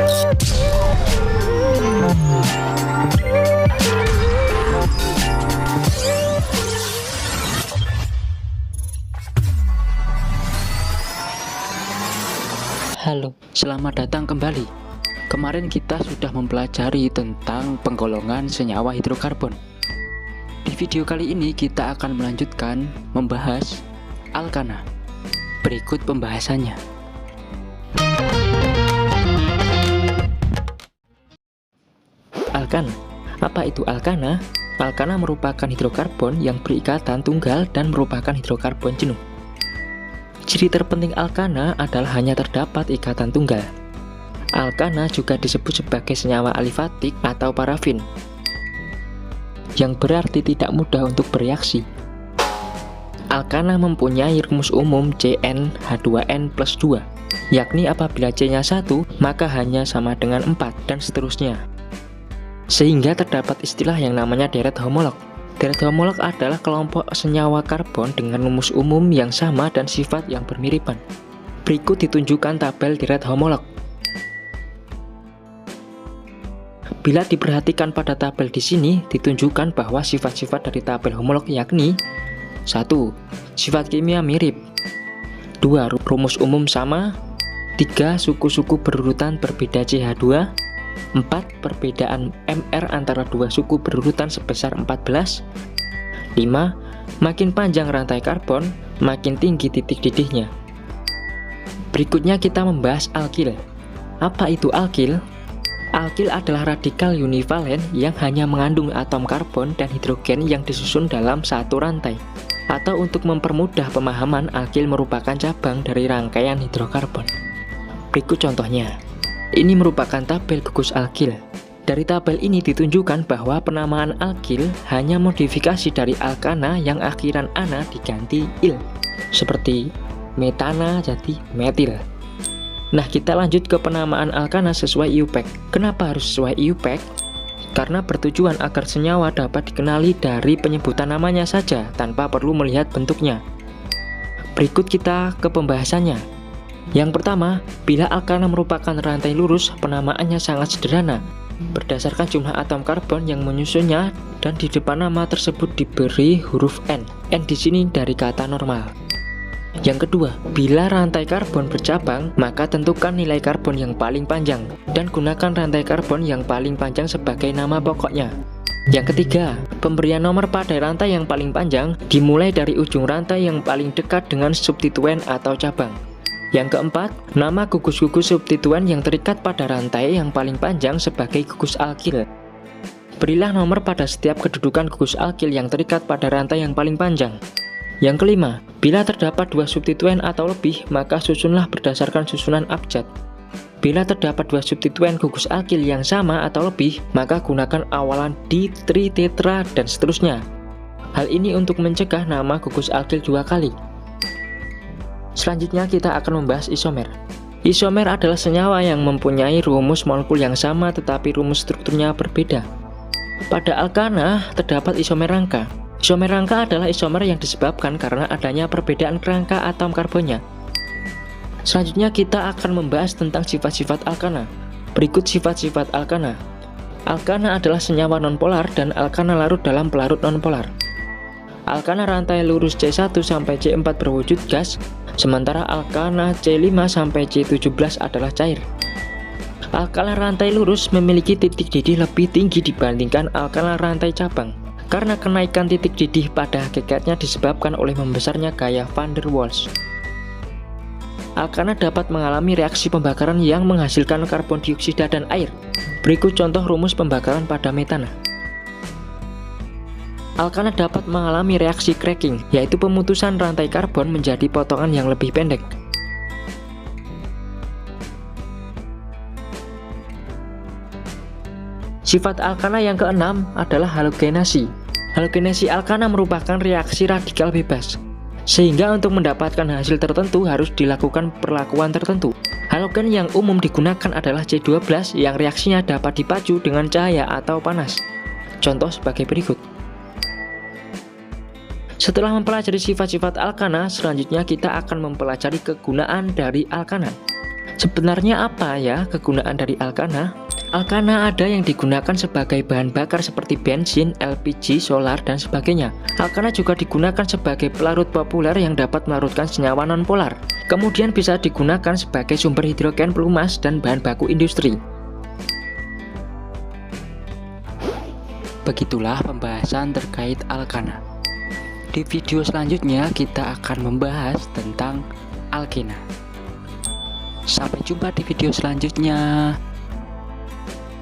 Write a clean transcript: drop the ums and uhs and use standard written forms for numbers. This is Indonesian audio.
Halo, selamat datang kembali. Kemarin kita sudah mempelajari tentang penggolongan senyawa hidrokarbon. Di video kali ini kita akan melanjutkan membahas alkana. Berikut pembahasannya. Alkana. Apa itu alkana? Alkana merupakan hidrokarbon yang berikatan tunggal dan merupakan hidrokarbon jenuh. Ciri terpenting alkana adalah hanya terdapat ikatan tunggal. Alkana juga disebut sebagai senyawa alifatik atau parafin, yang berarti tidak mudah untuk bereaksi. Alkana mempunyai rumus umum CnH2n+2, yakni apabila C-nya 1, maka hanya sama dengan 4, dan seterusnya. Sehingga terdapat istilah yang namanya deret homolog. Deret homolog adalah kelompok senyawa karbon dengan rumus umum yang sama dan sifat yang bermiripan. Berikut ditunjukkan tabel deret homolog. Bila diperhatikan pada tabel di sini, ditunjukkan bahwa sifat-sifat dari tabel homolog yakni 1. Sifat kimia mirip. 2. Rumus umum sama. 3. Suku-suku berurutan berbeda CH2. 4. Perbedaan MR antara dua suku berurutan sebesar 14. 5. Makin panjang rantai karbon, makin tinggi titik didihnya. Berikutnya kita membahas alkil. Apa itu alkil? Alkil adalah radikal univalen yang hanya mengandung atom karbon dan hidrogen yang disusun dalam satu rantai. Atau untuk mempermudah pemahaman, alkil merupakan cabang dari rangkaian hidrokarbon. Berikut contohnya. Ini merupakan tabel gugus alkil. Dari tabel ini ditunjukkan bahwa penamaan alkil hanya modifikasi dari alkana yang akhiran ana diganti il. Seperti metana jadi metil. Nah, kita lanjut ke penamaan alkana sesuai IUPAC. Kenapa harus sesuai IUPAC? Karena bertujuan agar senyawa dapat dikenali dari penyebutan namanya saja tanpa perlu melihat bentuknya. Berikut kita ke pembahasannya. Yang pertama, bila alkana merupakan rantai lurus, penamaannya sangat sederhana, berdasarkan jumlah atom karbon yang menyusunnya, dan di depan nama tersebut diberi huruf N. N di sini dari kata normal. Yang kedua, bila rantai karbon bercabang, maka tentukan nilai karbon yang paling panjang, dan gunakan rantai karbon yang paling panjang sebagai nama pokoknya. Yang ketiga, pemberian nomor pada rantai yang paling panjang dimulai dari ujung rantai yang paling dekat dengan substituen atau cabang. Yang keempat, nama gugus-gugus substituen yang terikat pada rantai yang paling panjang sebagai gugus alkil. Berilah nomor pada setiap kedudukan gugus alkil yang terikat pada rantai yang paling panjang. Yang kelima, bila terdapat dua substituen atau lebih, maka susunlah berdasarkan susunan abjad. Bila terdapat dua substituen gugus alkil yang sama atau lebih, maka gunakan awalan di, tri, tetra, dan seterusnya. Hal ini untuk mencegah nama gugus alkil dua kali. Selanjutnya kita akan membahas isomer. Isomer adalah senyawa yang mempunyai rumus molekul yang sama tetapi rumus strukturnya berbeda. Pada alkana terdapat isomer rangka. Isomer rangka adalah isomer yang disebabkan karena adanya perbedaan kerangka atom karbonnya. Selanjutnya kita akan membahas tentang sifat-sifat alkana. Berikut sifat-sifat alkana. Alkana adalah senyawa nonpolar dan alkana larut dalam pelarut nonpolar. Alkana rantai lurus C1 sampai C4 berwujud gas, sementara alkana C5 sampai C17 adalah cair. Alkana rantai lurus memiliki titik didih lebih tinggi dibandingkan alkana rantai cabang, karena kenaikan titik didih pada hakikatnya disebabkan oleh membesarnya gaya van der Waals. Alkana dapat mengalami reaksi pembakaran yang menghasilkan karbon dioksida dan air. Berikut contoh rumus pembakaran pada metana. Alkana dapat mengalami reaksi cracking, yaitu pemutusan rantai karbon menjadi potongan yang lebih pendek. Sifat alkana yang keenam adalah halogenasi. Halogenasi alkana merupakan reaksi radikal bebas, sehingga untuk mendapatkan hasil tertentu harus dilakukan perlakuan tertentu. Halogen yang umum digunakan adalah C12 yang reaksinya dapat dipacu dengan cahaya atau panas. Contoh sebagai berikut. Setelah mempelajari sifat-sifat alkana, selanjutnya kita akan mempelajari kegunaan dari alkana. Sebenarnya apa ya kegunaan dari alkana? Alkana ada yang digunakan sebagai bahan bakar seperti bensin, LPG, solar, dan sebagainya. Alkana juga digunakan sebagai pelarut populer yang dapat melarutkan senyawa nonpolar. Kemudian bisa digunakan sebagai sumber hidrogen pelumas dan bahan baku industri. Begitulah pembahasan terkait alkana. Di video selanjutnya kita akan membahas tentang alkena. Sampai jumpa di video selanjutnya.